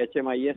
HMIS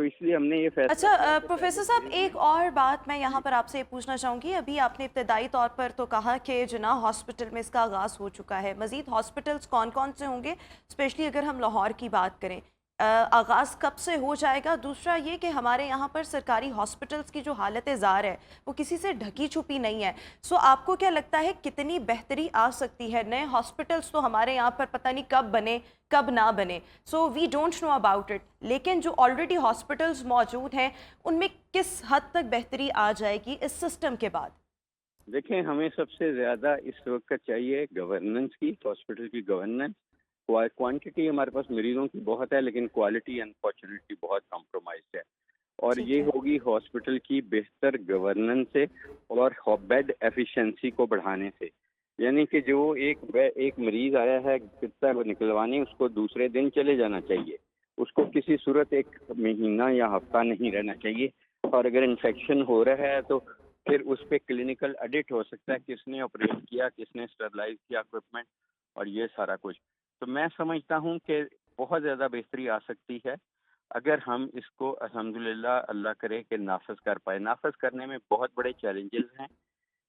تو اس لیے ہم نے یہ فیصلہ اچھا کیا کہ پروفیسر صاحب ایک اور بات میں یہاں پر آپ سے یہ پوچھنا چاہوں گی. ابھی آپ نے ابتدائی طور پر تو کہا کہ جناح ہاسپٹل میں اس کا آغاز ہو چکا ہے. مزید ہاسپٹلز کون کون سے ہوں گے اسپیشلی اگر ہم لاہور کی بات کریں؟ آغاز کب سے ہو جائے گا؟ دوسرا یہ کہ ہمارے یہاں پر سرکاری ہاسپٹلز کی جو حالت زار ہے وہ کسی سے ڈھکی چھپی نہیں ہے. سو آپ کو کیا لگتا ہے کتنی بہتری آ سکتی ہے؟ نئے ہاسپٹلز تو ہمارے یہاں پر پتہ نہیں کب بنے کب نہ بنے, so we don't know about it, لیکن جو آلریڈی ہاسپٹلز موجود ہیں ان میں کس حد تک بہتری آ جائے گی اس سسٹم کے بعد؟ دیکھیں, ہمیں سب سے زیادہ اس وقت چاہیے گورننس کی, ہاسپٹل کی گورننس. کوانٹٹی ہمارے پاس مریضوں کی بہت ہے لیکن کوالٹی انفارچونیٹلی بہت کمپرومائزڈ ہے, اور ٹھیک یہ ہے. ہوگی ہاسپٹل کی بہتر گورننس سے اور بیڈ ایفیشنسی کو بڑھانے سے. یعنی کہ جو ایک مریض آیا ہے کتنا نکلوانے, اس کو دوسرے دن چلے جانا چاہیے, اس کو کسی صورت ایک مہینہ یا ہفتہ نہیں رہنا چاہیے. اور اگر انفیکشن ہو رہا ہے تو پھر اس پہ کلینکل ایڈٹ ہو سکتا ہے, کس نے آپریٹ کیا, کس نے اسٹرلائز کیا اکوپمنٹ, اور یہ سارا کچھ. تو میں سمجھتا ہوں کہ بہت زیادہ بہتری آ سکتی ہے اگر ہم اس کو الحمدللہ اللہ کرے کہ نافذ کر پائے. نافذ کرنے میں بہت بڑے چیلنجز ہیں.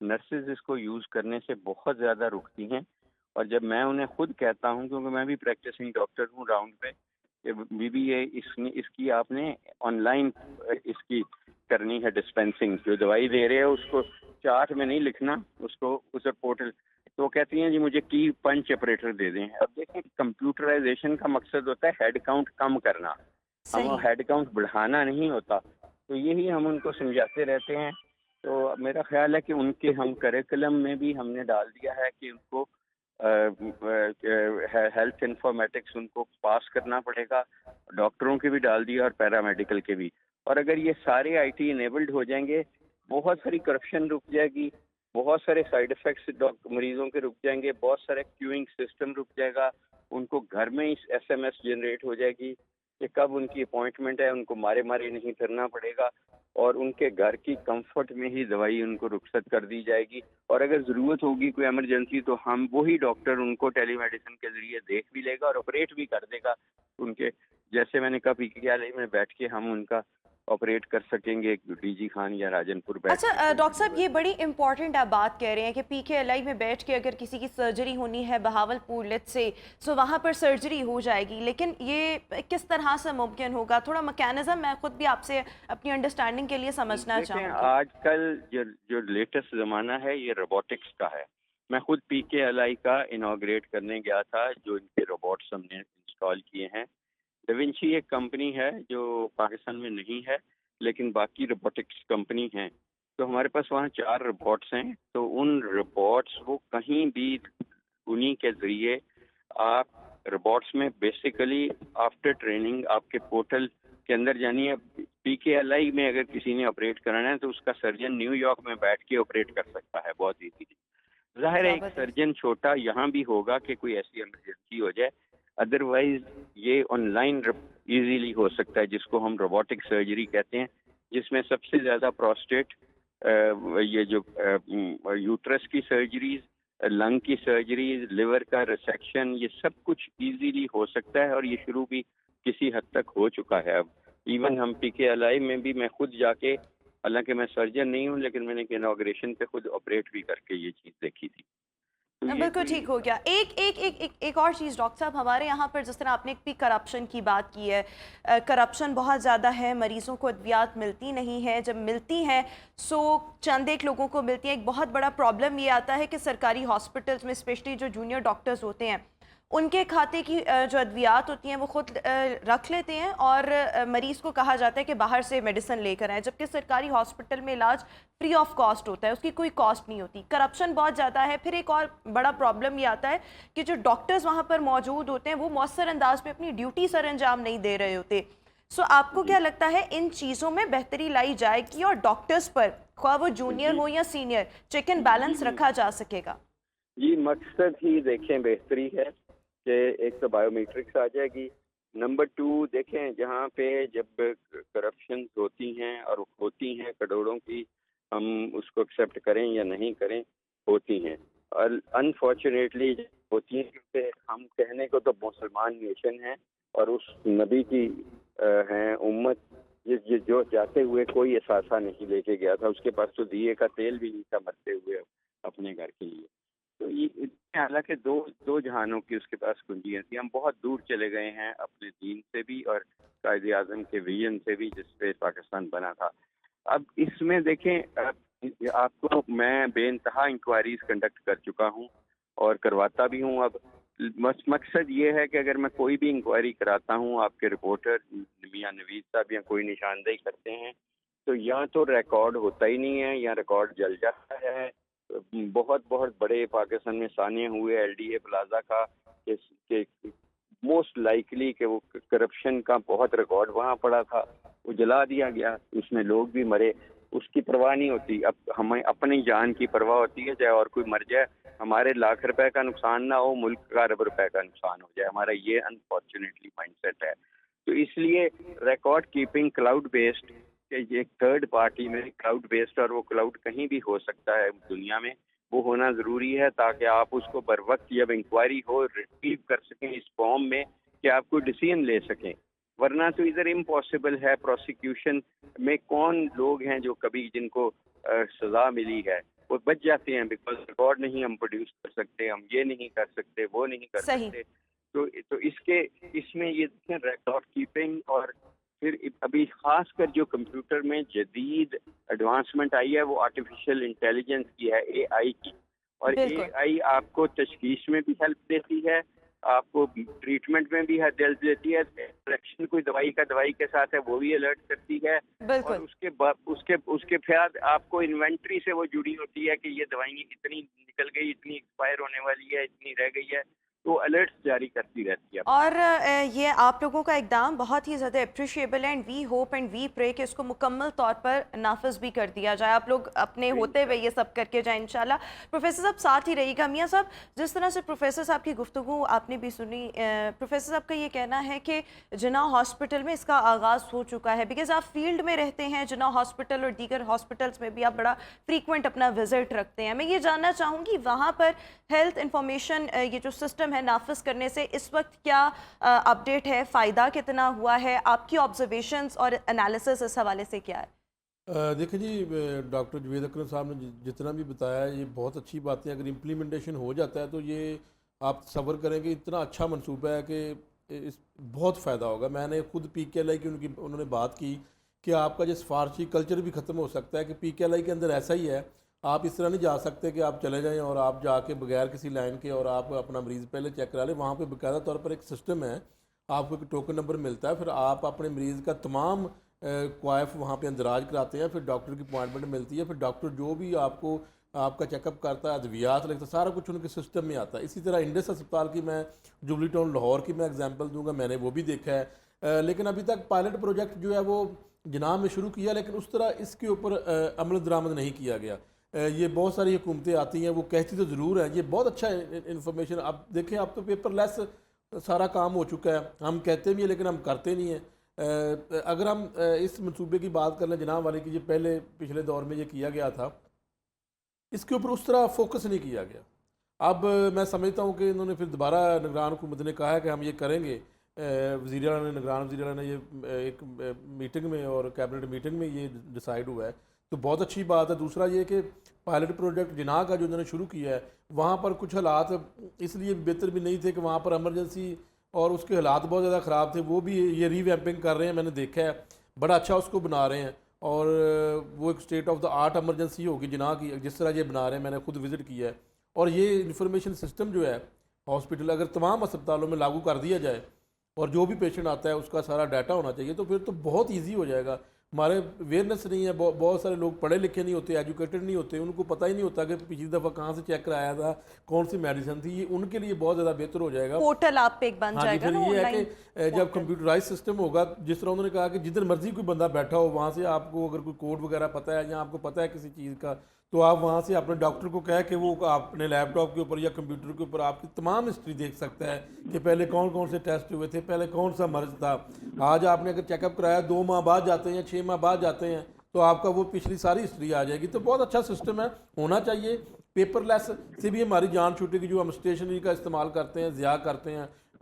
نرسز اس کو یوز کرنے سے بہت زیادہ رکتی ہیں, اور جب میں انہیں خود کہتا ہوں, کیونکہ میں بھی پریکٹسنگ ڈاکٹر ہوں راؤنڈ پہ, کہ بی اے اس کی آپ نے آن لائن اس کی کرنی ہے ڈسپینسنگ, جو دوائی دے رہے ہیں اس کو چارٹ میں نہیں لکھنا, اس کو اس پورٹل. تو کہتی ہیں جی مجھے کی پنچ آپریٹر دے دیں. اب دیکھیں کمپیوٹرائزیشن کا مقصد ہوتا ہے ہیڈ کاؤنٹ کم کرنا, ہم صحیح. ہیڈ کاؤنٹ بڑھانا نہیں ہوتا. تو یہی ہم ان کو سمجھاتے رہتے ہیں. تو میرا خیال ہے کہ ان کے ہم کریکولم میں بھی ہم نے ڈال دیا ہے کہ ان کو ہیلتھ انفارمیٹکس ان کو پاس کرنا پڑے گا, ڈاکٹروں کے بھی ڈال دیا اور پیرامیڈیکل کے بھی. اور اگر یہ سارے آئی ٹی انیبلڈ ہو جائیں گے, بہت ساری کرپشن رک جائے گی, بہت سارے سائیڈ افیکٹس مریضوں کے رک جائیں گے, بہت سارے کیوئنگ سسٹم رک جائے گا. ان کو گھر میں ہی ایس ایم ایس جنریٹ ہو جائے گی کہ کب ان کی اپوائنٹمنٹ ہے, ان کو مارے مارے نہیں پھرنا پڑے گا, اور ان کے گھر کی کمفرٹ میں ہی دوائی ان کو رخصت کر دی جائے گی. اور اگر ضرورت ہوگی کوئی ایمرجنسی تو ہم وہی ڈاکٹر ان کو ٹیلی میڈیسن کے ذریعے دیکھ بھی لے گا اور آپریٹ بھی کر دے گا ان کے. جیسے میں نے کہا پی کے آئی میں بیٹھ کے ہم ان کا آپریٹ کر سکیں گے ڈی جی خان یا راجن پور بیٹھ کے. اچھا ڈاکٹر صاحب یہ بڑی امپورٹنٹ آپ بات کہہ رہے ہیں کہ پی کے ایل آئی میں بیٹھ کے اگر کسی کی سرجری ہونی ہے بہاول پور لیٹ سے, سو وہاں پر سرجری ہو جائے گی, لیکن یہ کس طرح سے ممکن ہوگا؟ تھوڑا میکینزم میں خود بھی آپ سے اپنی انڈرسٹینڈنگ کے لیے سمجھنا چاہوں دیکھیں, گی. آج کل جو لیٹسٹ زمانہ ہے یہ روبوٹکس کا ہے. میں خود پی کے ایل آئی کا انوگریٹ کرنے گیا تھا, جو ان کے روبوٹس ہم نے انسٹال کیے ہیں. ڈوینچی ایک کمپنی ہے جو پاکستان میں نہیں ہے لیکن باقی روبوٹکس کمپنی ہیں. تو ہمارے پاس وہاں 4 روبوٹس ہیں. تو ان روبوٹس وہ کہیں بھی انہی کے ذریعے آپ روبوٹس میں بیسیکلی آفٹر ٹریننگ آپ کے پورٹل کے اندر جانیے. پی کے ایل آئی میں اگر کسی نے آپریٹ کرنا ہے تو اس کا سرجن نیو یارک میں بیٹھ کے آپریٹ کر سکتا ہے بہت ایزیلی. ظاہر ہے ایک سرجن چھوٹا یہاں بھی ہوگا کہ کوئی ایسی ایمرجنسی ہو جائے, ادروائز یہ آن لائن ایزیلی ہو سکتا ہے, جس کو ہم روبوٹک سرجری کہتے ہیں, جس میں سب سے زیادہ پروسٹیٹ, یہ جو یوٹرس کی سرجریز, لنگ کی سرجریز, لیور کا ریسیکشن, یہ سب کچھ ایزیلی ہو سکتا ہے, اور یہ شروع بھی کسی حد تک ہو چکا ہے. اب ایون ہم پی کے ایل آئی میں بھی میں خود جا کے, حالانکہ میں سرجن نہیں ہوں لیکن میں نے انوگریشن پہ خود آپریٹ بھی کر کے یہ چیز دیکھی تھی. بالکل ٹھیک ہو گیا. ایک اور چیز ڈاکٹر صاحب, ہمارے یہاں پر جس طرح آپ نے بھی کرپشن کی بات کی ہے, کرپشن بہت زیادہ ہے, مریضوں کو ادویات ملتی نہیں ہے, جب ملتی ہیں سو چند ایک لوگوں کو ملتی ہیں. ایک بہت بڑا پرابلم یہ آتا ہے کہ سرکاری ہاسپٹلز میں اسپیشلی جو جونیئر ڈاکٹرز ہوتے ہیں ان کے کھاتے کی جو ادویات ہوتی ہیں وہ خود رکھ لیتے ہیں, اور مریض کو کہا جاتا ہے کہ باہر سے میڈیسن لے کر آئیں, جبکہ سرکاری ہاسپٹل میں علاج فری آف کاسٹ ہوتا ہے, اس کی کوئی کاسٹ نہیں ہوتی. کرپشن بہت زیادہ ہے. پھر ایک اور بڑا پرابلم یہ آتا ہے کہ جو ڈاکٹرز وہاں پر موجود ہوتے ہیں وہ مؤثر انداز میں اپنی ڈیوٹی سر انجام نہیں دے رہے ہوتے. سو آپ کو کیا لگتا ہے ان چیزوں میں بہتری لائی جائے گی اور ڈاکٹرز پر, خواہ وہ جونیئر ہو یا سینئر, چیک اینڈ بیلنس رکھا جا سکے گا؟ جی, مقصد ہی دیکھیں بہتری ہے کہ ایک تو بایو میٹرکس آ جائے گی. نمبر 2 دیکھیں, جہاں پہ جب کرپشن ہوتی ہیں اور ہوتی ہیں کروڑوں کی, ہم اس کو ایکسیپٹ کریں یا نہیں کریں, ہوتی ہیں. اور انفارچونیٹلی ہوتی ہیں کیونکہ ہم کہنے کو تو مسلمان نیشن ہیں اور اس نبی کی ہیں امت, یہ جو جاتے ہوئے کوئی اثاثہ نہیں لے کے گیا تھا، اس کے پاس تو دیے کا تیل بھی نہیں تھا مرتے ہوئے اپنے گھر کے لیے. تو یہ حالانکہ دو جہانوں کی اس کے پاس کنجیاں تھیں. ہم بہت دور چلے گئے ہیں اپنے دین سے بھی اور قائد اعظم کے ویژن سے بھی جس پہ پاکستان بنا تھا. اب اس میں دیکھیں آپ کو میں بے انتہا انکوائریز کنڈکٹ کر چکا ہوں اور کرواتا بھی ہوں. اب مقصد یہ ہے کہ اگر میں کوئی بھی انکوائری کراتا ہوں، آپ کے رپورٹر میاں نوید صاحب یا کوئی نشاندہی کرتے ہیں، تو یا تو ریکارڈ ہوتا ہی نہیں ہے یا ریکارڈ جل جاتا ہے. بہت بڑے پاکستان میں سانحے ہوئے ایل ڈی اے پلازا کا کہ موسٹ لائکلی کہ وہ کرپشن کا بہت ریکارڈ وہاں پڑا تھا، وہ جلا دیا گیا، اس میں لوگ بھی مرے. اس کی پرواہ نہیں ہوتی. اب ہمیں اپنی جان کی پرواہ ہوتی ہے، چاہے اور کوئی مر جائے، ہمارے لاکھ روپے کا نقصان نہ ہو، ملک کا ارب روپے کا نقصان ہو جائے. ہمارا یہ انفارچونیٹلی مائنڈ سیٹ ہے. تو اس لیے ریکارڈ کیپنگ کلاؤڈ بیسڈ، کہ یہ تھرڈ پارٹی میں کلاؤڈ بیسڈ، اور وہ کلاؤڈ کہیں بھی ہو سکتا ہے دنیا میں، وہ ہونا ضروری ہے تاکہ آپ اس کو بر وقت جب انکوائری ہو ریٹریو کر سکیں اس فارم میں کہ آپ کوئی ڈیسیژن لے سکیں. ورنہ تو ادھر امپاسبل ہے. پروسیکیوشن میں کون لوگ ہیں جو کبھی جن کو سزا ملی ہے وہ بچ جاتے ہیں بیکاز ریکارڈ نہیں ہم پروڈیوس کر سکتے، ہم یہ نہیں کر سکتے، وہ نہیں کر صحیح. سکتے. تو اس میں یہ دیکھیں ریکارڈ کیپنگ، اور پھر ابھی خاص کر جو کمپیوٹر میں جدید ایڈوانسمنٹ آئی ہے وہ آرٹیفیشیل انٹیلیجنس کی ہے، اے آئی کی. اور اے بالکل. آئی آپ کو تشخیص میں بھی ہیلپ دیتی ہے، آپ کو ٹریٹمنٹ میں بھی ہیلپ دیتی ہے. انفیکشن کوئی دوائی کے ساتھ ہے وہ بھی الرٹ کرتی ہے. بالکل. اور اس کے بعد آپ کو انوینٹری سے وہ جڑی ہوتی ہے کہ یہ دوائیں اتنی نکل گئی، اتنی ایکسپائر ہونے والی ہے، اتنی رہ گئی ہے، تو الرٹس جاری کرتی رہتی ہے. اور یہ آپ لوگوں کا اقدام بہت ہی زیادہ اپریشیبل ہے، and we hope and we pray کہ اس کو مکمل طور پر نافذ بھی کر دیا جائے. آپ لوگ اپنے ہوتے ہوئے یہ سب کر کے جائیں انشاءاللہ. پروفیسر صاحب ساتھ ہی رہیے گا. میاں صاحب، جس طرح سے پروفیسر صاحب کی گفتگو آپ نے بھی سنی، پروفیسر صاحب کا یہ کہنا ہے کہ جناح ہاسپٹل میں اس کا آغاز ہو چکا ہے، بیکاز آپ فیلڈ میں رہتے ہیں جناح ہاسپٹل اور دیگر ہاسپٹلس میں بھی آپ بڑا فریکوینٹ اپنا وزٹ رکھتے ہیں. میں یہ جاننا چاہوں گی وہاں پر ہیلتھ انفارمیشن یہ جو سسٹم ہے نافذ کرنے سے اس وقت کیا اپڈیٹ ہے، فائدہ کتنا ہوا ہے، آپ کی آبزرویشنز اور انالیسس اس حوالے سے کیا ہے؟ دیکھیں جی، ڈاکٹر جوید اکرم صاحب نے جتنا بھی بتایا یہ بہت اچھی باتیں. اگر امپلیمنٹیشن ہو جاتا ہے تو یہ آپ تصور کریں کہ اتنا اچھا منصوبہ ہے کہ اس بہت فائدہ ہوگا. میں نے خود پی کے ایل آئی کی انہوں نے بات کی کہ آپ کا جو سفارشی کلچر بھی ختم ہو سکتا ہے، کہ پی کے ایل آئی کے اندر ایسا ہی ہے. آپ اس طرح نہیں جا سکتے کہ آپ چلے جائیں اور آپ جا کے بغیر کسی لائن کے اور آپ اپنا مریض پہلے چیک کرا لیں. وہاں پہ باقاعدہ طور پر ایک سسٹم ہے، آپ کو ایک ٹوکن نمبر ملتا ہے، پھر آپ اپنے مریض کا تمام کوائف وہاں پہ اندراج کراتے ہیں، پھر ڈاکٹر کی اپوائنٹمنٹ ملتی ہے، پھر ڈاکٹر جو بھی آپ کو آپ کا چیک اپ کرتا ہے، ادویات لگتا ہے، سارا کچھ ان کے سسٹم میں آتا ہے. اسی طرح انڈس ہسپتال کی میں جوبلی ٹاؤن لاہور کی میں اگزامپل دوں گا، میں نے وہ بھی دیکھا ہے. لیکن ابھی تک پائلٹ پروجیکٹ جو ہے وہ جناح میں شروع کیا، لیکن اس طرح اس کے اوپر عمل درآمد نہیں کیا گیا. یہ بہت ساری حکومتیں آتی ہیں، وہ کہتی تو ضرور ہیں یہ بہت اچھا انفارمیشن. اب دیکھیں اب تو پیپر لیس سارا کام ہو چکا ہے، ہم کہتے بھی ہیں لیکن ہم کرتے نہیں ہیں. اگر ہم اس منصوبے کی بات کر لیں جناح والے کی، یہ پچھلے دور میں یہ کیا گیا تھا، اس کے اوپر اس طرح فوکس نہیں کیا گیا. اب میں سمجھتا ہوں کہ انہوں نے پھر دوبارہ نگران حکومت نے کہا ہے کہ ہم یہ کریں گے. وزیر اعلیٰ نے نگران وزیر اعلیٰ نے یہ ایک میٹنگ میں اور کیبنٹ میٹنگ میں یہ ڈیسائیڈ ہوا ہے، تو بہت اچھی بات ہے. دوسرا یہ کہ پائلٹ پروجیکٹ جناح کا جو انہوں نے شروع کیا ہے، وہاں پر کچھ حالات اس لیے بہتر بھی نہیں تھے کہ وہاں پر ایمرجنسی اور اس کے حالات بہت زیادہ خراب تھے، وہ بھی یہ ری ویمپنگ کر رہے ہیں. میں نے دیکھا ہے بڑا اچھا اس کو بنا رہے ہیں، اور وہ ایک state of the art emergency ہوگی جناح کی جس طرح یہ بنا رہے ہیں. میں نے خود وزٹ کیا ہے. اور یہ انفارمیشن سسٹم جو ہے ہاسپٹل اگر تمام اسپتالوں میں لاگو کر دیا جائے اور جو بھی پیشنٹ آتا ہے اس کا سارا ڈیٹا ہونا چاہیے، تو پھر تو بہت ایزی ہو جائے گا. ہمارے اویئرنیس نہیں ہے، بہت سارے لوگ پڑھے لکھے نہیں ہوتے، ایجوکیٹڈ نہیں ہوتے، ان کو پتہ ہی نہیں ہوتا کہ پچھلی دفعہ کہاں سے چیک کرایا تھا، کون سی میڈیسن تھی. یہ ان کے لیے بہت زیادہ بہتر ہو جائے گا. پورٹل آپ پہ ایک بن ہاں جائے جی، گا پھر نا، یہ ہے کہ جب کمپیوٹرائز سسٹم ہوگا، جس طرح انہوں نے کہا کہ جدھر مرضی کوئی بندہ بیٹھا ہو وہاں سے آپ کو اگر کوئی کوڈ وغیرہ پتہ ہے یا آپ کو پتہ ہے کسی چیز کا، تو آپ وہاں سے اپنے ڈاکٹر کو کہہ کہ وہ اپنے لیپ ٹاپ کے اوپر یا کمپیوٹر کے اوپر آپ کی تمام ہسٹری دیکھ سکتا ہے کہ پہلے کون کون سے ٹیسٹ ہوئے تھے، پہلے کون سا مرض تھا. آج آپ نے اگر چیک اپ کرایا 2 ماہ بعد جاتے ہیں یا 6 ماہ بعد جاتے ہیں تو آپ کا وہ پچھلی ساری ہسٹری آ جائے گی. تو بہت اچھا سسٹم ہے، ہونا چاہیے. پیپر لیس سے بھی ہماری جان چھوٹے گی. جو ہم اسٹیشنری کا استعمال کرتے ہیں، ضیاع کرتے ہیں،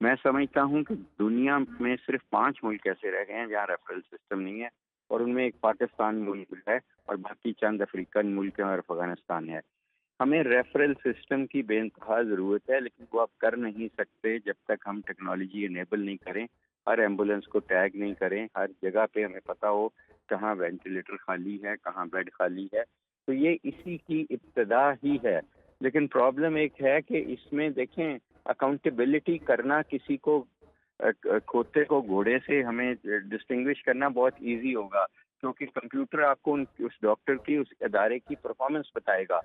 میں سمجھتا ہوں کہ دنیا میں صرف 5 ملک ایسے رہ گئے ہیں جہاں ریفرل سسٹم نہیں ہے، اور ان میں ایک پاکستان ملک ہے اور باقی چند افریقن ملک ہیں اور افغانستان ہے۔ ہمیں ریفرل سسٹم کی بے انتہا ضرورت ہے، لیکن وہ آپ کر نہیں سکتے جب تک ہم ٹیکنالوجی انیبل نہیں کریں، ہر ایمبولینس کو ٹیگ نہیں کریں، ہر جگہ پہ ہمیں پتہ ہو کہاں وینٹیلیٹر خالی ہے، کہاں بیڈ خالی ہے۔ تو یہ اسی کی ابتدا ہی ہے، لیکن پرابلم ایک ہے کہ اس میں دیکھیں اکاؤنٹیبلٹی کرنا، کسی کو کھوتے کو گھوڑے سے ہمیں ڈسٹنگوش کرنا بہت ایزی ہوگا، کیونکہ کمپیوٹر آپ کو اس ڈاکٹر کی، اس ادارے کی پرفارمنس بتائے گا،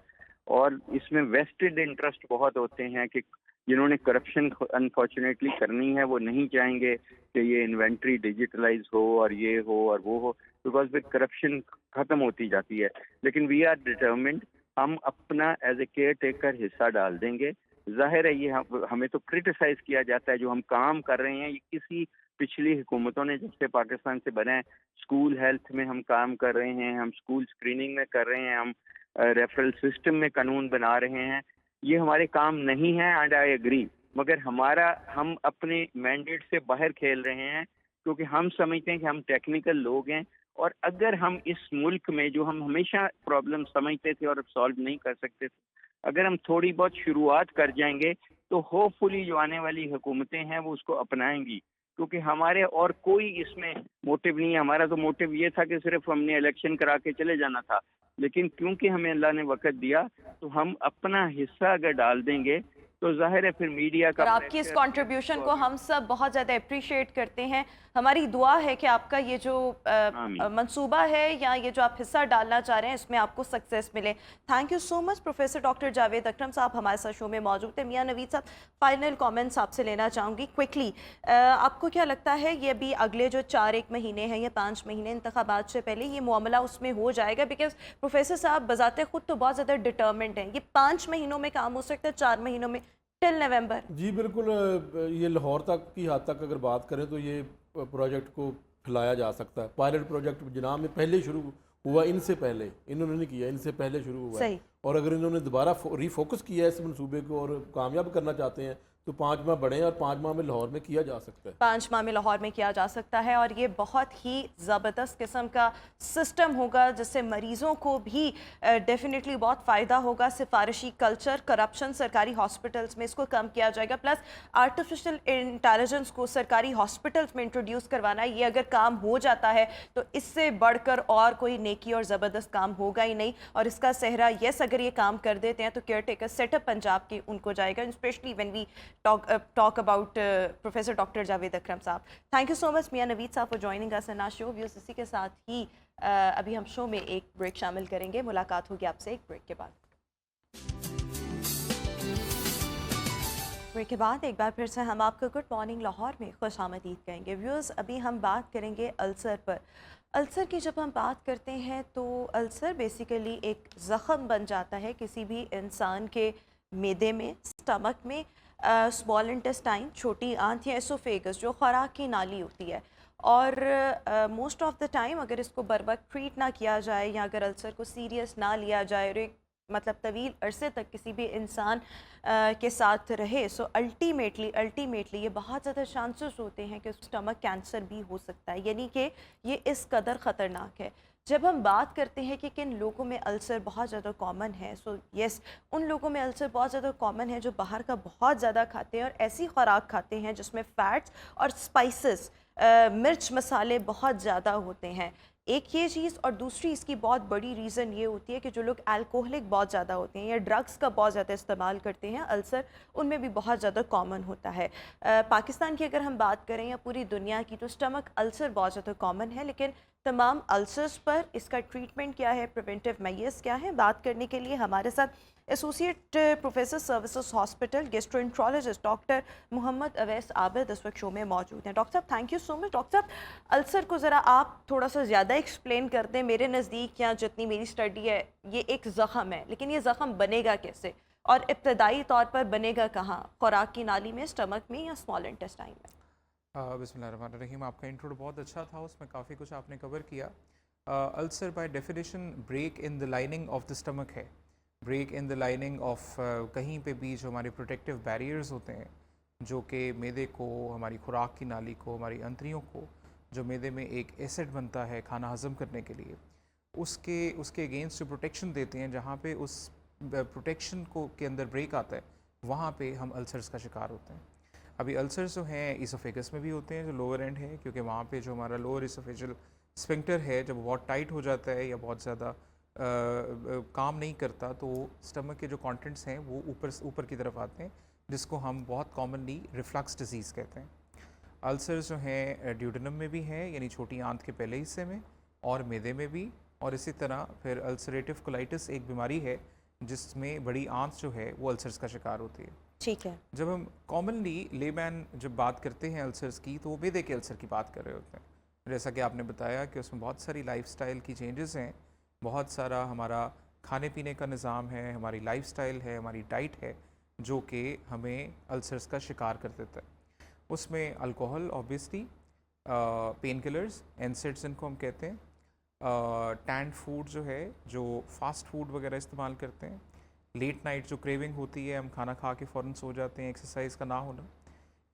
اور اس میں ویسٹڈ انٹرسٹ بہت ہوتے ہیں کہ جنہوں نے کرپشن انفارچونیٹلی کرنی ہے وہ نہیں چاہیں گے کہ یہ انوینٹری ڈیجیٹلائز ہو اور یہ ہو اور وہ ہو، بیکاز پھر کرپشن ختم ہوتی جاتی ہے۔ لیکن وی آر ڈٹرمنڈ، ہم اپنا ایز اے کیئر ٹیکر حصہ ڈال دیں گے۔ ظاہر ہے یہ ہمیں تو کرٹیسائز کیا جاتا ہے جو ہم کام کر رہے ہیں، یہ کسی پچھلی حکومتوں نے جب سے پاکستان سے بنا ہے، اسکول ہیلتھ میں ہم کام کر رہے ہیں، ہم اسکول اسکریننگ میں کر رہے ہیں، ہم ریفرل سسٹم میں قانون بنا رہے ہیں، یہ ہمارے کام نہیں ہیں، اینڈ آئی ایگری، مگر ہم اپنے مینڈیٹ سے باہر کھیل رہے ہیں، کیونکہ ہم سمجھتے ہیں کہ ہم ٹیکنیکل لوگ ہیں، اور اگر ہم اس ملک میں جو ہم ہمیشہ پرابلم سمجھتے تھے اور سالو نہیں کر سکتے تھے، اگر ہم تھوڑی بہت شروعات کر جائیں گے تو ہوپ فلی جو آنے والی حکومتیں ہیں وہ اس کو اپنائیں گی، کیونکہ ہمارے اور کوئی اس میں موٹیو نہیں ہے۔ ہمارا تو موٹیو یہ تھا کہ صرف ہم نے الیکشن کرا کے چلے جانا تھا، لیکن کیونکہ ہمیں اللہ نے وقت دیا تو ہم اپنا حصہ اگر ڈال دیں گے تو ظاہر ہے پھر میڈیا کا اور آپ کی اس کنٹریبیوشن کو ہم سب بہت زیادہ اپریشیٹ کرتے ہیں۔ ہماری دعا ہے کہ آپ کا یہ جو منصوبہ ہے یا یہ جو آپ حصہ ڈالنا چاہ رہے ہیں اس میں آپ کو سکسیس ملے۔ Thank you so much professor doctor Javed Akram sahab ہمارے ساتھ شو میں موجود ہیں۔ میاں نوید صاحب، فائنل کامنٹس آپ سے لینا چاہوں گی کوئکلی، آپ کو کیا لگتا ہے یہ بھی اگلے جو 4 مہینے ہیں یا 5 مہینے انتخابات سے پہلے یہ معاملہ اس میں ہو جائے گا؟ بیکاز پروفیسر صاحب بذات خود تو بہت زیادہ ڈٹرمنٹ ہیں، یہ 5 مہینوں میں کام ہو سکتا ہے، 4 مہینوں میں ٹل نومبر؟ جی بالکل، یہ لاہور تک کی حد تک اگر بات کریں تو یہ پروجیکٹ کو پھیلایا جا سکتا ہے۔ پائلٹ پروجیکٹ جناب میں پہلے شروع ہوا، ان سے پہلے انہوں نے نہیں کیا، ان سے پہلے شروع ہوا ہے، اور اگر انہوں نے دوبارہ ری فوکس کیا ہے اس منصوبے کو اور کامیاب کرنا چاہتے ہیں تو 5 ماہ بڑھیں اور 5 ماہ میں لاہور میں کیا جا سکتا ہے۔ 5 ماہ میں لاہور میں کیا جا سکتا ہے، اور یہ بہت ہی زبردست قسم کا سسٹم ہوگا جس سے مریضوں کو بھی ڈیفینیٹلی بہت فائدہ ہوگا۔ سفارشی کلچر، کرپشن سرکاری ہاسپٹلز میں اس کو کم کیا جائے گا، پلس آرٹیفیشل انٹیلیجنس کو سرکاری ہاسپٹلز میں انٹروڈیوس کروانا، یہ اگر کام ہو جاتا ہے تو اس سے بڑھ کر اور کوئی نیکی اور زبردست کام ہوگا ہی نہیں، اور اس کا صحرا یس اگر یہ کام کر دیتے ہیں تو care taker set up Punjab کی ان کو جائے گا، especially when we talk about Professor Dr. Javed Akram sahab. Thank you so much Mian Naveed sahab for joining us in our show. Views اسی کے ساتھ ہی ابھی ہم شو میں ایک بریک شامل کریں گے، ملاقات ہوگی آپ سے ایک بریک کے بعد۔ بریک کے بعد ایک بار پھر سے ہم آپ کو گڈ مارننگ لاہور میں خوش آمدید کہیں گے۔ ویوز ابھی ہم بات کریں گے السر پر۔ السر کی جب ہم بات کرتے ہیں تو السر بیسیکلی ایک زخم بن جاتا ہے کسی بھی انسان کے معدے میں، اسٹمک میں، اسمال انٹسٹائن، چھوٹی آنت یا ایسوفیگس جو خوراک کی نالی ہوتی ہے، اور موسٹ آف دا ٹائم اگر اس کو بر وقت ٹریٹ نہ کیا جائے یا اگر السر کو سیریس نہ لیا جائے اور ایک مطلب طویل عرصے تک کسی بھی انسان کے ساتھ رہے، سو الٹیمیٹلی یہ بہت زیادہ چانسز ہوتے ہیں کہ اسٹمک کینسر بھی ہو سکتا ہے، یعنی کہ یہ اس قدر خطرناک ہے۔ جب ہم بات کرتے ہیں کہ کن لوگوں میں السر بہت زیادہ کامن ہے، سو یس ان لوگوں میں السر بہت زیادہ کامن ہے جو باہر کا بہت زیادہ کھاتے ہیں اور ایسی خوراک کھاتے ہیں جس میں فیٹس اور اسپائسز، مرچ مسالے بہت زیادہ ہوتے ہیں۔ ایک یہ چیز، اور دوسری اس کی بہت بڑی ریزن یہ ہوتی ہے کہ جو لوگ الکوہلک بہت زیادہ ہوتے ہیں یا ڈرگس کا بہت زیادہ استعمال کرتے ہیں، السر ان میں بھی بہت زیادہ کامن ہوتا ہے۔ پاکستان کی اگر ہم بات کریں یا پوری دنیا کی تو اسٹمک السر بہت زیادہ کامن ہے، لیکن تمام السرز پر اس کا ٹریٹمنٹ کیا ہے، پریونٹیو میئرز کیا ہیں، بات کرنے کے لیے ہمارے ساتھ associate professor services hospital gastro doctor Muhammad Awais Abid اس وقت شو میں موجود ہیں۔ Doctor sahab thank you so much. Doctor sahab ulcer کو ذرا آپ تھوڑا سا زیادہ ایکسپلین کر دیں۔ میرے نزدیک یا جتنی میری اسٹڈی ہے یہ ایک زخم ہے، لیکن یہ زخم بنے گا کیسے اور ابتدائی طور پر بنے گا کہاں، خوراک کی نالی میں، اسٹمک میں یا اسمال انٹسٹائن میں؟ بسم اللہ الرحمن الرحیم۔ آپ کا انٹرو بہت اچھا تھا، اس میں کافی کچھ آپ نے کور کیا۔ Ulcer by definition break in the lining of the stomach ہے، break in the lining of کہیں پہ بھی جو ہمارے پروٹیکٹیو بیریئرز ہوتے ہیں جو کہ میدے کو, ہماری خوراک کی نالی کو, ہماری انتڑیوں کو, جو میدے میں ایک ایسڈ بنتا ہے کھانا ہضم کرنے کے لیے, اس کے اگینسٹ جو پروٹیکشن دیتے ہیں, جہاں پہ اس پروٹیکشن کو کے اندر بریک آتا ہے وہاں پہ ہم السرز کا شکار ہوتے ہیں. ابھی السرز جو ہیں ایسوفیگس میں بھی ہوتے ہیں, جو لوور اینڈ ہے, کیونکہ وہاں پہ جو ہمارا لوور ایسوفیجل اسفنکٹر ہے جب بہت ٹائٹ ہو جاتا ہے یا بہت زیادہ کام نہیں کرتا تو اسٹمک کے جو کانٹینٹس ہیں وہ اوپر کی طرف آتے ہیں, جس کو ہم بہت کامنلی ریفلکس ڈیزیز کہتے ہیں. السرز جو ہیں ڈیوڈنم میں بھی ہیں, یعنی چھوٹی آنت کے پہلے حصے میں, اور میدے میں بھی, اور اسی طرح پھر السریٹیو کولائٹس ایک بیماری ہے جس میں بڑی آنت جو ہے وہ السرز کا شکار ہوتی ہے. ٹھیک ہے. جب ہم کامنلی لے مین جب بات کرتے ہیں السرز کی تو وہ میدے کے السر کی بات کر رہے ہوتے ہیں, جیسا کہ آپ نے بتایا کہ اس میں بہت ساری لائف سٹائل کی چینجز ہیں, بہت سارا ہمارا کھانے پینے کا نظام ہے, ہماری لائف سٹائل ہے, ہماری ڈائٹ ہے, جو کہ ہمیں السرز کا شکار کر دیتا ہے. اس میں الکوہل آبویسلی, پین کلرز, اینسڈز ان کو ہم کہتے ہیں, ٹینڈ فوڈ جو ہے, جو فاسٹ فوڈ وغیرہ استعمال کرتے ہیں, لیٹ نائٹ جو کریونگ ہوتی ہے, ہم کھانا کھا کے فوراً سو جاتے ہیں, ایکسرسائز کا نہ ہونا,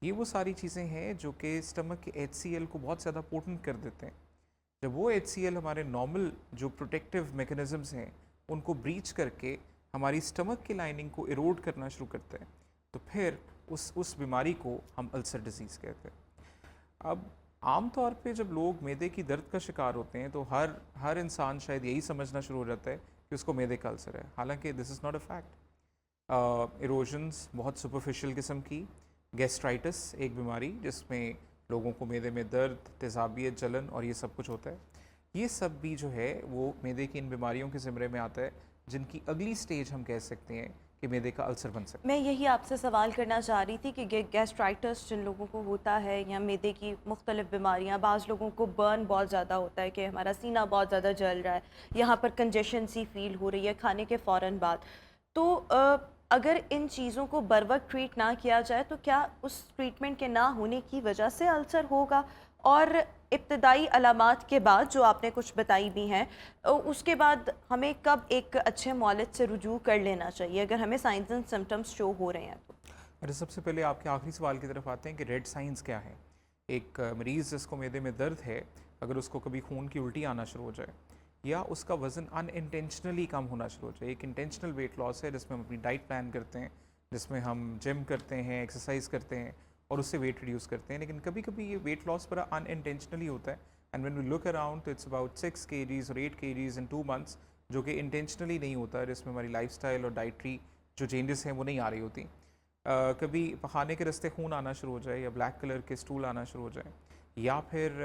یہ وہ ساری چیزیں ہیں جو کہ اسٹمک کے ایچ سی ایل کو بہت زیادہ پوٹنٹ کر دیتے ہیں. جب وہ ایچ سی ایل ہمارے نارمل جو پروٹیکٹیو میکنزمز ہیں ان کو بریچ کر کے ہماری اسٹمک کی لائننگ کو ایروڈ کرنا شروع کرتے ہیں, تو پھر اس بیماری کو ہم السر ڈیزیز کہتے ہیں. اب عام طور پہ جب لوگ میدے کی درد کا شکار ہوتے ہیں تو ہر انسان شاید یہی سمجھنا شروع ہو جاتا ہے کہ اس کو میدے کا السر ہے, حالانکہ دس از ناٹ اے فیکٹ. ایروژنس بہت سپرفیشل قسم کی, گیسٹرائٹس ایک بیماری جس میں لوگوں کو میدے میں درد, تیزابیت, جلن اور یہ سب کچھ ہوتا ہے, یہ سب بھی جو ہے وہ میدے کی ان بیماریوں کے زمرے میں آتا ہے جن کی اگلی سٹیج ہم کہہ سکتے ہیں کہ میدے کا السر بن سکتا ہے. میں یہی آپ سے سوال کرنا چاہ رہی تھی کہ گیسٹرائٹس جن لوگوں کو ہوتا ہے یا میدے کی مختلف بیماریاں, بعض لوگوں کو برن بہت زیادہ ہوتا ہے کہ ہمارا سینہ بہت زیادہ جل رہا ہے, یہاں پر کنجیشن سی فیل ہو رہی ہے کھانے کے فوراً بعد, تو اگر ان چیزوں کو بر وقت ٹریٹ نہ کیا جائے تو کیا اس ٹریٹمنٹ کے نہ ہونے کی وجہ سے السر ہوگا؟ اور ابتدائی علامات کے بعد جو آپ نے کچھ بتائی بھی ہیں, اس کے بعد ہمیں کب ایک اچھے مولد سے رجوع کر لینا چاہیے اگر ہمیں سائنز اینڈ سمٹمز شو ہو رہے ہیں تو؟ اچھا, سب سے پہلے آپ کے آخری سوال کی طرف آتے ہیں کہ ریڈ سائنز کیا ہیں. ایک مریض جس کو میدے میں درد ہے, اگر اس کو کبھی خون کی الٹی آنا شروع ہو جائے یا اس کا وزن ان انٹینشنلی کم ہونا شروع ہو جائے, ایک انٹینشنل ویٹ لاس ہے جس میں ہم اپنی ڈائٹ پلان کرتے ہیں, جس میں ہم جم کرتے ہیں, ایکسرسائز کرتے ہیں اور اس سے ویٹ ریڈیوس کرتے ہیں, لیکن کبھی کبھی یہ ویٹ لاس بڑا ان انٹینشنلی ہوتا ہے, and when we look around تو اٹس اباؤٹ 6 kgs اور 8 kgs in 2 months, جو کہ انٹینشنلی نہیں ہوتا ہے, جس میں ہماری لائف سٹائل اور ڈائٹری جو چینجز ہیں وہ نہیں آ رہی ہوتی. کبھی پخانے کے رستے خون آنا شروع ہو جائے یا بلیک کلر کے اسٹول آنا شروع ہو جائے, یا پھر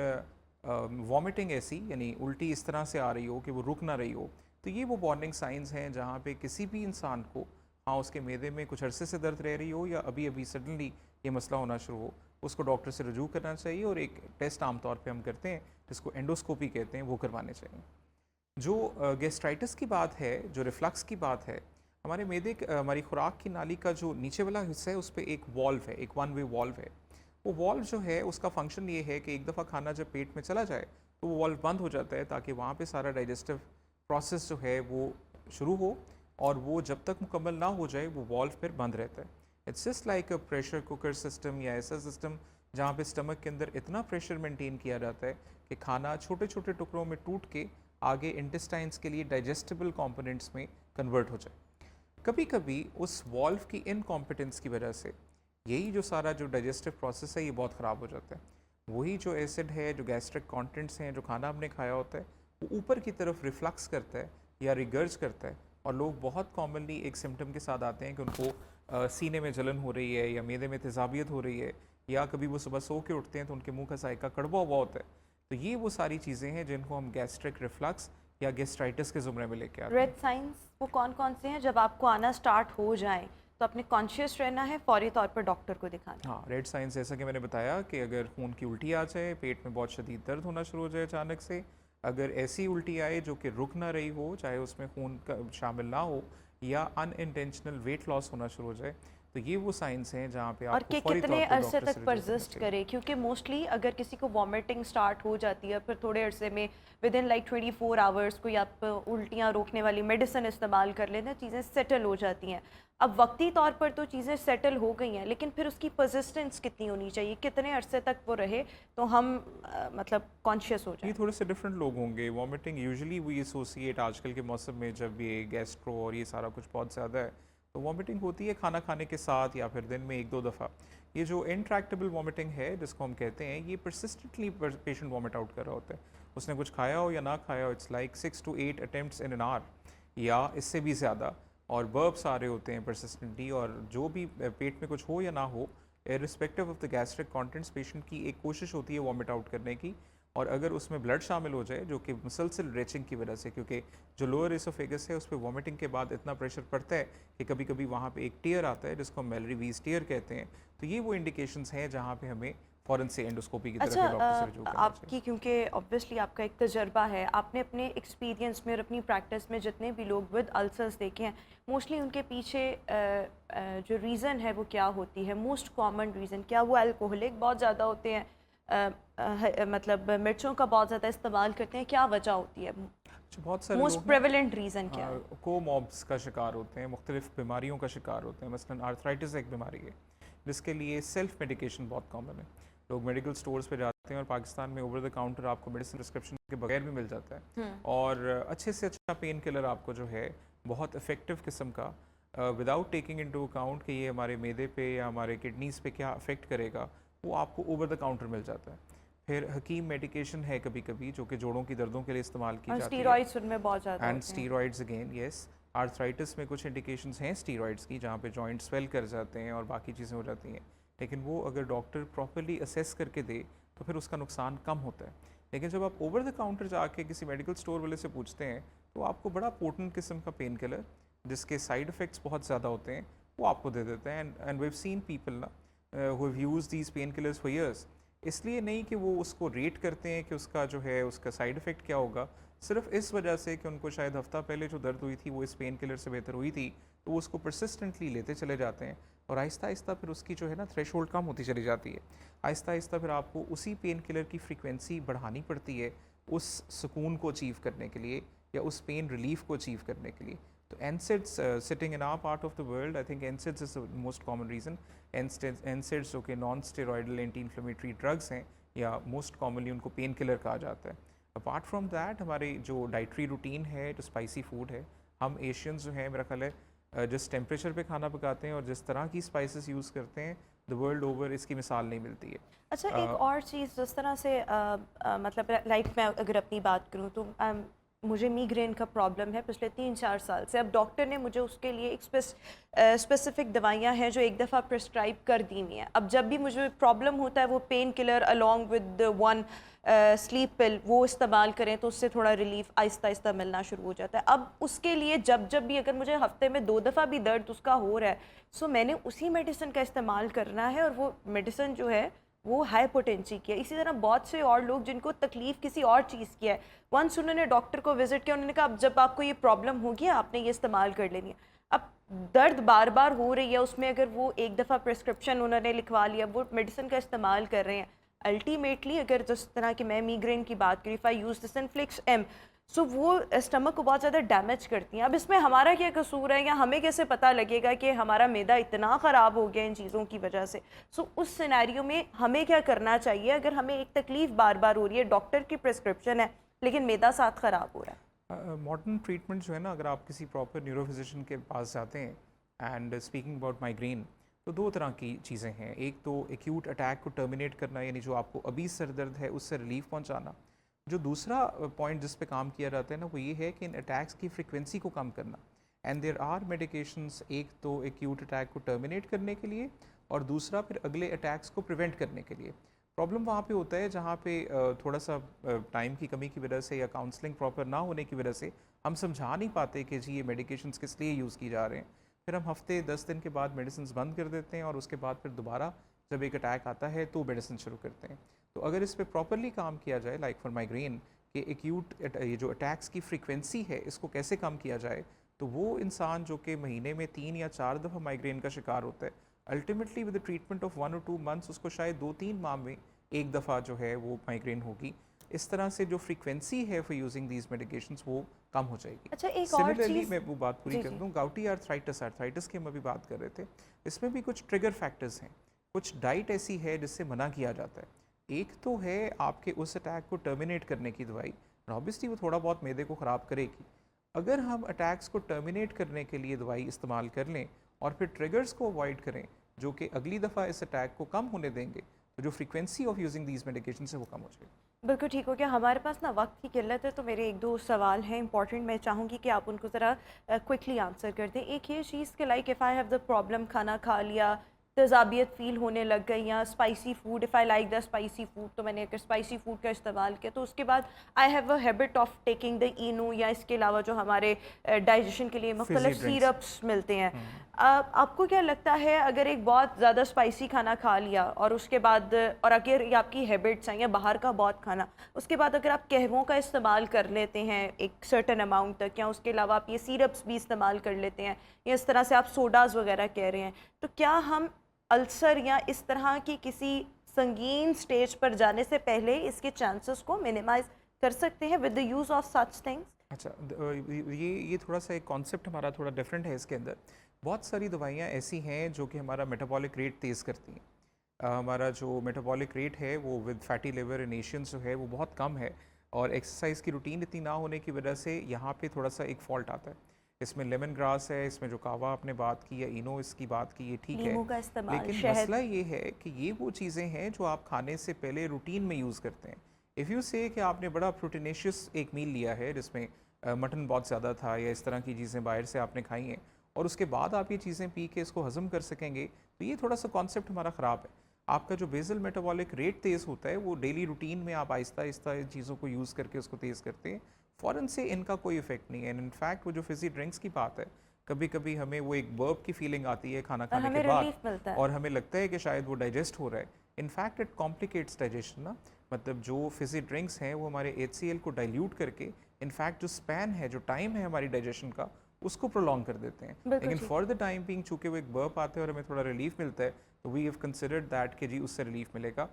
وامٹنگ ایسی, یعنی الٹی اس طرح سے آ رہی ہو کہ وہ رک نہ رہی ہو, تو یہ وہ وارننگ سائنز ہیں جہاں پہ کسی بھی انسان کو, ہاں اس کے میدے میں کچھ عرصے سے درد رہ رہی ہو یا ابھی سڈنلی یہ مسئلہ ہونا شروع ہو, اس کو ڈاکٹر سے رجوع کرنا چاہیے, اور ایک ٹیسٹ عام طور پہ ہم کرتے ہیں جس کو اینڈوسکوپی کہتے ہیں, وہ کروانے چاہیے. جو گیسٹرائٹس کی بات ہے, جو ریفلکس کی بات ہے, ہمارے میدے ہماری خوراک کی نالی کا جو نیچے والا حصہ ہے اس پہ ایک والو ہے, ایک ون وے والو ہے. وہ والو جو ہے اس کا فنکشن یہ ہے کہ ایک دفعہ کھانا جب پیٹ میں چلا جائے تو وہ والو بند ہو جاتا ہے تاکہ وہاں پہ سارا ڈائجسٹو پروسیس جو ہے وہ شروع ہو, اور وہ جب تک مکمل نہ ہو جائے وہ والو پھر بند رہتا ہے. It's just like a pressure cooker system یا ایسا سسٹم جہاں پہ اسٹمک کے اندر اتنا پریشر مینٹین کیا جاتا ہے کہ کھانا چھوٹے چھوٹے ٹکڑوں میں ٹوٹ کے آگے انٹسٹائنس کے لیے ڈائجسٹیبل کمپوننٹس میں کنورٹ ہو جائے. کبھی کبھی اس والو کی انکمپیٹنس کی وجہ سے یہی جو سارا جو ڈائجسٹیو پروسیس ہے یہ بہت خراب ہو جاتا ہے. وہی جو ایسڈ ہے, جو گیسٹرک کانٹینٹس ہیں, جو کھانا ہم نے کھایا ہوتا ہے, وہ اوپر کی طرف ریفلکس کرتا ہے یا ریگرج کرتا ہے, اور لوگ بہت کامنلی ایک سمٹم کے ساتھ آتے ہیں کہ ان کو سینے میں جلن ہو رہی ہے یا میدے میں تیزابیت ہو رہی ہے, یا کبھی وہ صبح سو کے اٹھتے ہیں تو ان کے منہ کا ذائقہ کڑوا ہوا ہوتا ہے. تو یہ وہ ساری چیزیں ہیں جن کو ہم گیسٹرک ریفلکس یا گیسٹرائٹس کے زمرے میں لے کے آتے ہیں. ریڈ سائنس وہ کون کون سے ہیں جب آپ کو آنا سٹارٹ ہو جائیں تو اپنے کانشیس رہنا ہے, فوری طور پر ڈاکٹر کو دکھانا؟ ہاں, ریڈ سائنس جیسا کہ میں نے بتایا کہ اگر خون کی الٹی آ جائے, پیٹ میں بہت شدید درد ہونا شروع ہو جائے اچانک سے, اگر ایسی الٹی آئے جو کہ رک نہ رہی ہو, چاہے اس میں خون کا شامل نہ ہو, یا ان انٹینشنل ویٹ لاس ہونا شروع ہو جائے, تو یہ وہ سائنس ہیں جہاں پہ اور آپ کو کہ فوری کتنے طور پر عرصے ڈاکٹر سے تک رجوع کرنا پرزسٹ چاہیے۔ کرے، کیونکہ موسٹلی اگر کسی کو وامٹنگ سٹارٹ ہو جاتی ہے پھر تھوڑے عرصے میں ود ان لائک 24 آورس کوئی آپ الٹیاں روکنے والی میڈیسن استعمال کر لیتے ہیں، چیزیں سیٹل ہو جاتی ہیں۔ اب وقتی طور پر تو چیزیں سیٹل ہو گئی ہیں، لیکن پھر اس کی پرزسٹنس کتنی ہونی چاہیے، کتنے عرصے تک وہ رہے تو ہم مطلب کانشیس ہو یہ جائیں؟ تھوڑے سے ڈفرینٹ لوگ ہوں گے۔ وامٹنگ یوزلی وی ایسوسیٹ آج کل کے موسم میں جب یہ گیسٹرو اور یہ سارا کچھ بہت زیادہ ہے تو وامٹنگ ہوتی ہے کھانا کھانے کے ساتھ یا پھر دن میں 1-2 دفعہ۔ یہ جو انٹریکٹیبل وامٹنگ ہے جس کو ہم کہتے ہیں، یہ پرسسٹنٹلی پیشنٹ وامٹ آؤٹ کر رہا ہوتا ہے، اس نے کچھ کھایا ہو یا نہ کھایا ہو، it's like 6 to 8 attempts in an hour یا اس سے بھی زیادہ، اور برپس آ رہے ہوتے ہیں پرسسٹنٹلی، اور جو بھی پیٹ میں کچھ ہو یا نہ ہو irrespective of the gastric contents, patient کی ایک کوشش ہوتی ہے وامٹ آؤٹ کرنے کی، اور اگر اس میں بلڈ شامل ہو جائے جو کہ مسلسل ریچنگ کی وجہ سے، کیونکہ جو لوور ایسوفیگس ہے اس پہ وامٹنگ کے بعد اتنا پریشر پڑتا ہے کہ کبھی کبھی وہاں پہ ایک ٹیئر آتا ہے جس کو ہم میلری ویز ٹیئر کہتے ہیں، تو یہ وہ انڈیکیشنز ہیں جہاں پہ ہمیں فوراً سے انڈوسکوپی کی طرف ڈاکٹر سے رجوع کرنا آپ چاہیے۔ کی کیونکہ اوبویسلی آپ کا ایک تجربہ ہے، آپ نے اپنے ایکسپیرینس میں اور اپنی پریکٹس میں جتنے بھی لوگ ود السرز دیکھے ہیں، موسٹلی ان کے پیچھے جو ریزن ہے وہ کیا ہوتی ہے؟ موسٹ کامن ریزن کیا؟ وہ الکوہولک بہت زیادہ ہوتے ہیں، مطلب مرچوں کا بہت زیادہ استعمال کرتے ہیں، کیا وجہ ہوتی ہے؟ بہت سارے موسٹ لوگ پریویلنٹ ریزن کیا ہے؟ کو موبس کا شکار ہوتے ہیں، مختلف بیماریوں کا شکار ہوتے ہیں، مثلاً آرتھرائٹس ایک بیماری ہے جس کے لیے سیلف میڈیکیشن بہت کامن ہے۔ لوگ میڈیکل سٹورز پہ جاتے ہیں اور پاکستان میں اوور دا کاؤنٹر آپ کو میڈیسن پرسکرپشن کے بغیر بھی مل جاتا ہے، اور اچھے سے اچھا پین کلر آپ کو جو ہے بہت افیکٹو قسم کا، وداؤٹ ٹیکنگ انٹو اکاؤنٹ کہ یہ ہمارے معدے پہ یا ہمارے کڈنیز پہ کیا افیکٹ کرے گا، وہ آپ کو اوور دا کاؤنٹر مل جاتا ہے۔ پھر حکیم میڈیکیشن ہے کبھی کبھی جو کہ جوڑوں کی دردوں کے لیے استعمال کی اور جاتی ہے، اسٹیرائڈس ان میں بہت زیادہ اینڈ ہوتے ہیں۔ اسٹیرائڈز اگین یس، آرتھرائٹس میں کچھ انڈیکیشنز ہیں اسٹیرائڈس کی جہاں پہ جوائنٹ سویل کر جاتے ہیں اور باقی چیزیں ہو جاتی ہیں، لیکن وہ اگر ڈاکٹر پراپرلی اسیس کر کے دے تو پھر اس کا نقصان کم ہوتا ہے۔ لیکن جب آپ اوور دا کاؤنٹر جا کے کسی میڈیکل سٹور والے سے پوچھتے ہیں تو آپ کو بڑا پورٹنٹ قسم کا پین کلر جس کے سائیڈ افیکٹس بہت زیادہ ہوتے ہیں وہ آپ کو دے دیتے ہیں، and we've seen people who have use these pain killers for years, اس لیے نہیں کہ وہ اس کو ریٹ کرتے ہیں کہ اس کا جو ہے اس کا سائیڈ افیکٹ کیا ہوگا، صرف اس وجہ سے کہ ان کو شاید ہفتہ پہلے جو درد ہوئی تھی وہ اس پین کلر سے بہتر ہوئی تھی، تو وہ اس کو پرسسٹنٹلی لیتے چلے جاتے ہیں، اور آہستہ آہستہ پھر اس کی جو ہے نا تھریش ہولڈ کم ہوتی چلی جاتی ہے، آہستہ آہستہ پھر آپ کو اسی پین کلر کی فریکوینسی بڑھانی پڑتی ہے اس سکون کو اچیو کرنے کے لیے یا اس پین ریلیف کو اچیو کرنے کے لیے۔ تو NSAIDs sitting in our part of the world, I think NSAIDs is the most common reason. NSAIDs جو کہ نان اسٹیرائڈل اینٹی انفلیمیٹری ڈرگس ہیں یا موسٹ کامنلی ان کو پین کلر کہا جاتا ہے۔ اپارٹ فرام دیٹ ہمارے جو ڈائٹری روٹین ہے، جو اسپائسی فوڈ ہے، ہم ایشینز جو ہیں میرا خیال ہے جس ٹیمپریچر پہ کھانا پکاتے ہیں اور جس طرح کی اسپائسز یوز کرتے ہیں دا ورلڈ اوور اس کی مثال نہیں ملتی ہے۔ اچھا ایک اور چیز جس طرح سے مطلب لائک میں اگر اپنی بات کروں تو مجھے میگرین کا پرابلم ہے پچھلے 3-4 سال سے، اب ڈاکٹر نے مجھے اس کے لیے ایک اسپیسیفک دوائیاں ہیں جو ایک دفعہ پرسکرائب کر دی ہوئی ہیں، اب جب بھی مجھے پرابلم ہوتا ہے وہ pain killer along with one sleep pill وہ استعمال کریں تو اس سے تھوڑا ریلیف آہستہ آہستہ ملنا شروع ہو جاتا ہے۔ اب اس کے لیے جب بھی اگر مجھے ہفتے میں 2 دفعہ بھی درد اس کا ہو رہا ہے، سو میں نے اسی میڈیسن کا استعمال کرنا ہے، اور وہ میڈیسن جو ہے وہ ہائی پوٹینسی کی ہے۔ اسی طرح بہت سے اور لوگ جن کو تکلیف کسی اور چیز کی ہے، ونس انہوں نے ڈاکٹر کو وزٹ کیا، انہوں نے کہا اب جب آپ کو یہ پرابلم ہوگی آپ نے یہ استعمال کر لینی ہے، اب درد بار بار ہو رہی ہے اس میں اگر وہ ایک دفعہ پرسکرپشن انہوں نے لکھوا لیا وہ میڈیسن کا استعمال کر رہے ہیں، الٹیمیٹلی اگر جس طرح کہ میں میگرین کی بات کری، if I use this Inflix M، سو وہ اسٹمک کو بہت زیادہ ڈیمیج کرتی ہیں۔ اب اس میں ہمارا کیا قصور ہے یا ہمیں کیسے پتہ لگے گا کہ ہمارا معدہ اتنا خراب ہو گیا ان چیزوں کی وجہ سے؟ سو اس سینیریو میں ہمیں کیا کرنا چاہیے اگر ہمیں ایک تکلیف بار بار ہو رہی ہے، ڈاکٹر کی پرسکرپشن ہے لیکن معدہ ساتھ خراب ہو رہا ہے؟ ماڈرن ٹریٹمنٹ جو ہے نا، اگر آپ کسی پراپر نیورو فزیشین کے پاس جاتے ہیں اینڈ اسپیکنگ اباؤٹ مائیگرین، تو 2 طرح کی چیزیں ہیں، ایک تو ایکیوٹ اٹیک کو ٹرمینیٹ کرنا، یعنی جو آپ کو ابھی سر درد ہے اس سے ریلیف پہنچانا، جو دوسرا پوائنٹ جس پہ کام کیا جاتا ہے نا وہ یہ ہے کہ ان اٹیکس کی فریکوینسی کو کم کرنا، اینڈ دیر آر میڈیکیشنس، ایک تو ایکیوٹ اٹیک کو ٹرمینیٹ کرنے کے لیے اور دوسرا پھر اگلے اٹیکس کو پریونٹ کرنے کے لیے۔ پرابلم وہاں پہ ہوتا ہے جہاں پہ تھوڑا سا ٹائم کی کمی کی وجہ سے یا کاؤنسلنگ پراپر نہ ہونے کی وجہ سے ہم سمجھا نہیں پاتے کہ جی یہ میڈیکیشنس کس لیے یوز کی جا رہے ہیں، پھر ہم ہفتے 10 دن کے بعد میڈیسنس بند کر دیتے ہیں اور اس کے بعد پھر دوبارہ جب ایک اٹیک آتا ہے تو میڈیسن شروع کرتے ہیں۔ تو اگر اس پہ پراپرلی کام کیا جائے لائک فار مائیگرین کہ ایکیوٹ یہ جو اٹیکس کی فریکوینسی ہے اس کو کیسے کم کیا جائے، تو وہ انسان جو کہ مہینے میں 3 یا 4 دفعہ مائیگرین کا شکار ہوتا ہے ultimately with treatment of 1 or 2 months اس کو شاید 2-3 ماہ میں ایک دفعہ جو ہے وہ مائگرین ہوگی. اس طرح سے جو فریکوینسی ہے فار یوزنگ دیز میڈیکیشنس وہ کم ہو جائے گی. اچھا ایک اور سملرلی چیز میں وہ بات پوری جی کر جی دوں, گاؤٹی آرتھرائٹس کی ہم ابھی بات کر رہے تھے, اس میں بھی کچھ ٹریگر فیکٹرز ہیں, کچھ ڈائٹ ایسی ہے جس سے منع کیا جاتا ہے. ایک تو ہے آپ کے اس اٹیک کو ٹرمینیٹ کرنے کی دوائی, اوبیسلی وہ تھوڑا بہت معدے کو خراب کرے گی. اگر ہم اٹیکس کو ٹرمینیٹ کرنے کے لیے دوائی استعمال کر لیں اور پھر ٹریگرز کو اوائڈ کریں جو کہ اگلی دفعہ اس اٹیک کو کم ہونے دیں گے, تو جو frequency of using these medication ہے وہ کم ہو جائے گی. بالکل ٹھیک ہو گیا. ہمارے پاس نا وقت کی قلت ہے, تو میرے 1-2 سوال ہیں امپورٹنٹ, میں چاہوں گی کہ آپ ان کو ذرا کوئکلی آنسر کر دیں. ایک یہ چیز کہ like if I have the problem, کھانا کھا لیا, تذابیت فیل ہونے لگ گئی, یا spicy food, if I like the spicy food, تو میں نے اگر اسپائسی فوڈ کا استعمال کیا تو اس کے بعد I have a habit of taking the اینو, یا اس کے علاوہ جو ہمارے ڈائجیشن کے لیے مختلف drinks. سیرپس ملتے ہیں. آپ کو کیا لگتا ہے اگر ایک بہت زیادہ اسپائسی کھانا کھا لیا اور اس کے بعد, اور اگر یہ آپ کی ہیبٹس ہیں یا باہر کا بہت کھانا, اس کے بعد اگر آپ قہووں کا استعمال کر لیتے ہیں ایک سرٹن اماؤنٹ تک, یا اس کے علاوہ آپ یہ سیرپس بھی استعمال کر لیتے ہیں, یا اس طرح سے آپ سوڈاز وغیرہ کہہ رہے ہیں, تو کیا ہم السر یا اس طرح کی کسی سنگین سٹیج پر جانے سے پہلے اس کے چانسز کو منیمائز کر سکتے ہیں with the use of such things? اچھا, یہ تھوڑا سا ایک کانسیپٹ ہمارا تھوڑا ڈفرینٹ ہے. اس کے اندر بہت ساری دوائیاں ایسی ہیں جو کہ ہمارا میٹابولک ریٹ تیز کرتی ہیں. ہمارا جو میٹابولک ریٹ ہے وہ with fatty liver in Asians جو ہے وہ بہت کم ہے, اور ایکسرسائز کی روٹین اتنی نہ ہونے کی وجہ سے یہاں پہ تھوڑا سا ایک فالٹ آتا ہے. اس میں لیمن گراس ہے, اس میں جو کاوا آپ نے بات کی, یا اینو اس کی بات کی, یہ ٹھیک ہے, نیمبو کا استعمال, لیکن شہد. مسئلہ یہ ہے کہ یہ وہ چیزیں ہیں جو آپ کھانے سے پہلے روٹین میں یوز کرتے ہیں. اف یو سے کہ آپ نے بڑا پروٹینیشیس ایک میل لیا ہے جس میں مٹن بہت زیادہ تھا, یا اس طرح کی چیزیں باہر سے آپ نے کھائی ہیں, اور اس کے بعد آپ یہ چیزیں پی کے اس کو ہضم کر سکیں گے, تو یہ تھوڑا سا کانسیپٹ ہمارا خراب ہے. آپ کا جو بیزل میٹابولک ریٹ تیز ہوتا ہے وہ ڈیلی روٹین میں آپ آہستہ آہستہ ان چیزوں کو یوز کر کے اس کو تیز کرتے ہیں, فوراً سے ان کا کوئی افیکٹ نہیں ہے. ان فیکٹ وہ جو فزی ڈرنکس کی بات ہے, کبھی کبھی ہمیں وہ ایک برپ کی فیلنگ آتی ہے کھانا کھانے کے بعد, اور ہمیں لگتا ہے کہ شاید وہ ڈائجسٹ ہو رہا ہے. In fact it complicates digestion نا, مطلب جو فزی ڈرنکس ہیں وہ ہمارے HCl کو ڈائلیوٹ کر کے ان فیکٹ جو اسپین ہے, جو ٹائم ہے ہماری ڈائجیشن کا, اس کو پرولونگ کر دیتے ہیں. لیکن فار دا ٹائم بینگ چونکہ وہ ایک برپ آتا ہے اور ہمیں تھوڑا ریلیف ملتا ہے, تو وی ہیو کنسیڈرڈ دیٹ کہ جی اس سے ریلیف ملے گا.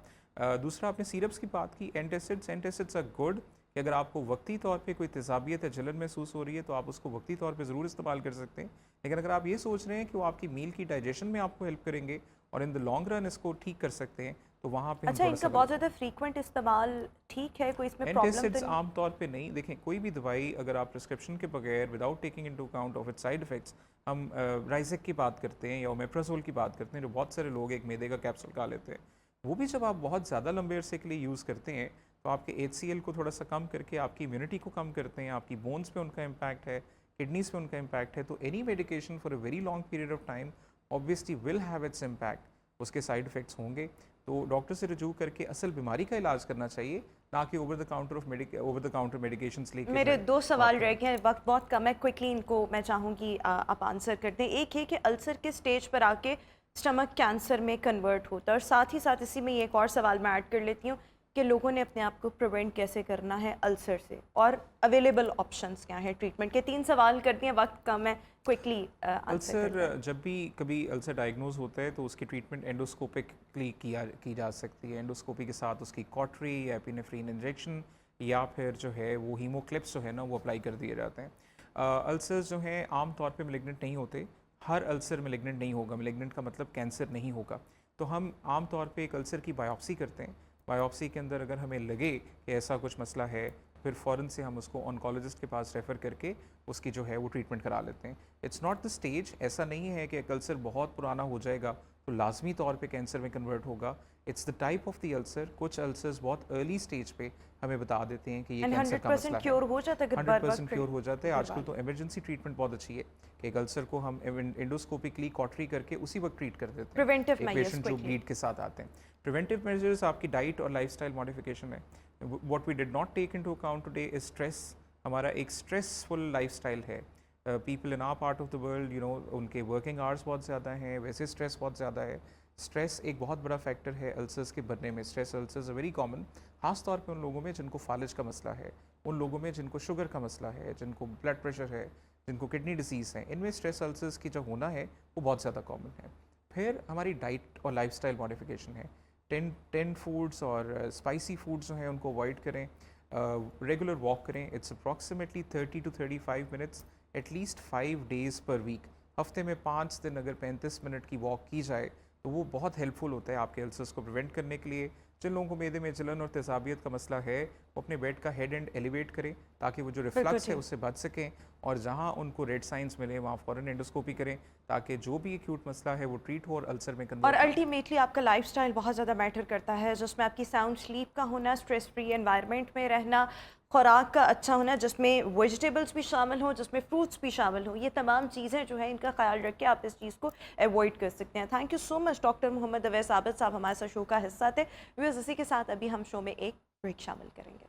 دوسرا آپ نے سیرپس کی بات کی, اینٹاسڈس آر گڈ, کہ اگر آپ کو وقتی طور پہ کوئی تیزابیت یا جلن محسوس ہو رہی ہے تو آپ اس کو وقتی طور پہ ضرور استعمال کر سکتے ہیں. لیکن اگر آپ یہ سوچ رہے ہیں کہ وہ آپ کی میل کی ڈائجیشن میں آپ کو ہیلپ کریں گے اور ان دا لانگ رن اس کو ٹھیک کر سکتے ہیں, تو وہاں پہ اچھا ان کا بہت زیادہ فریکوینٹ استعمال ٹھیک ہے, کوئی اس میں پرابلم اینٹاسڈس عام طور پہ نہیں. دیکھیں کوئی بھی دوائی اگر آپ پرسکرپشن کے بغیر without taking into account of it side effects, ہم رائزک کی بات کرتے ہیں یا اومیپرازول کی بات کرتے ہیں, جو بہت سارے لوگ ایک میدے کا کیپسول کھا لیتے ہیں, وہ بھی جب آپ بہت زیادہ لمبے عرصے کے لیے یوز کرتے ہیں تو آپ کے HCl کو تھوڑا سا کم کر کے آپ کی امیونٹی کو کم کرتے ہیں, آپ کی بونس پہ ان کا امپیکٹ ہے, کڈنیز پہ ان کا امپیکٹ ہے. تو any medication for a very long period of time obviously will have its impact, اس کے سائڈ افیکٹس ہوں گے. تو ڈاکٹر سے رجوع کر کے اصل بیماری کا علاج کرنا چاہیے, نہ کہ اوور دا کاؤنٹر میڈیکیشنس لے کے. میرے 2 سوال رہ گئے ہیں, وقت بہت کم ہے, کوئکلی ان کو میں چاہوں گی آپ آنسر کر دیں. ایک ہے کہ السر کے سٹیج پر آ کے اسٹمک کینسر میں کنورٹ ہوتا ہے, اور ساتھ ہی ساتھ اسی میں یہ ایک اور سوال میں ایڈ کر لیتی ہوں کہ لوگوں نے اپنے آپ کو پریونٹ کیسے کرنا ہے السر سے, اور اویلیبل آپشنس کیا ہیں ٹریٹمنٹ کے. 3 سوال کر دیں, وقت کم ہے, کوئکلی السر جب بھی کبھی السر ڈائگنوز ہوتا ہے تو اس کی ٹریٹمنٹ اینڈوسکوپکلی کی جا سکتی ہے. اینڈوسکوپی کے ساتھ اس کی کاٹری یا ایپینیفرین انجیکشن, یا پھر جو ہے وہ ہیموکلپس جو ہے نا وہ اپلائی کر دیے جاتے ہیں. السرز جو ہیں عام طور پہ میلیگننٹ نہیں ہوتے, ہر السر میلیگننٹ نہیں ہوگا. میلیگننٹ کا مطلب کینسر نہیں ہوگا. تو ہم عام طور پہ ایک السر کی بایوپسی کرتے ہیں. بایوپسی کے اندر اگر ہمیں لگے کہ ایسا کچھ مسئلہ ہے, پھر فوراً سے ہم اس کو آنکولوجسٹ کے پاس ریفر کر کے اس کی جو ہے وہ ٹریٹمنٹ کرا لیتے ہیں. اٹس ناٹ دا اسٹیج, ایسا نہیں ہے کہ ایک السر بہت پرانا ہو جائے گا تو لازمی طور پہ کینسر میں کنورٹ ہوگا. It's the type of the ulcer. کچھ السرز بہت ارلی اسٹیج پہ ہمیں بتا دیتے ہیں کہ یہ کینسر کا مسئلہ ہے. 100% کیور ہو جاتا ہے. آج کل تو ایمرجنسی ٹریٹمنٹ بہت اچھی ہے کہ ایک السر کو ہم انڈوسکوپکلی کاٹری کر کے اسی وقت ٹریٹ کر دیتے ہیں ایک پیشنٹ جو بلیڈ کے ساتھ آتے ہیں. پریونٹیو میجرز آپ کی ڈائٹ اور لائف اسٹائل ماڈیفیکیشن ہے. What we did not take into account today is stress. ہمارا ایک اسٹریسفل لائف اسٹائل ہے. People in our part of the world ان کے ورکنگ آورس بہت زیادہ ہیں, ویسے اسٹریس بہت زیادہ ہے. اسٹریس ایک بہت بڑا فیکٹر ہے السرز کے بننے میں. اسٹریس السرز ویری کامن, خاص طور پہ ان لوگوں میں جن کو فالج کا مسئلہ ہے, ان لوگوں میں جن کو شوگر کا مسئلہ ہے, جن کو بلڈ پریشر ہے, جن کو کڈنی ڈیزیز ہیں. ان میں اسٹریس السرز کی جو ہونا ہے وہ بہت زیادہ کامن ہے. پھر ہماری ڈائٹ اور لائف اسٹائل ماڈیفیکیشن ہے. ٹین فوڈس اور اسپائسی فوڈس جو ہیں ان کو اوائڈ کریں. ریگولر واک کریں. It's approximately 30 to 35 minutes at least 5 days per week. ہفتے میں 5 دن اگر 35 منٹ کی واک کی جائے تو وہ بہت ہیلپ فل ہوتا ہے آپ کے السرس کو پریونٹ کرنے کے لیے. جن لوگوں کو معدے میں جلن اور تیزابیت کا مسئلہ ہے وہ اپنے بیڈ کا ہیڈ اینڈ ایلیویٹ کریں تاکہ وہ جو ریفلکس ہے اس سے بچ سکیں, اور جہاں ان کو ریڈ سائنس ملے وہاں فوراً اینڈوسکوپی کریں تاکہ جو بھی ایکیوٹ مسئلہ ہے وہ ٹریٹ ہو اور السر میں اور الٹیمیٹلی آپ کا لائف سٹائل بہت زیادہ میٹر کرتا ہے, جس میں آپ کی ساؤنڈ سلیپ کا ہونا, اسٹریس فری انوائرمنٹ میں رہنا, خوراک کا اچھا ہونا جس میں ویجیٹیبلس بھی شامل ہوں, جس میں فروٹس بھی شامل ہوں. یہ تمام چیزیں جو ہیں ان کا خیال رکھ کے آپ اس چیز کو ایوائڈ کر سکتے ہیں. Thank you so much doctor Muhammad Awais Abid sahab, ہمارے ساتھ شو کا حصہ تھے. ویورز اسی کے ساتھ ابھی ہم شو میں ایک بریک شامل کریں گے.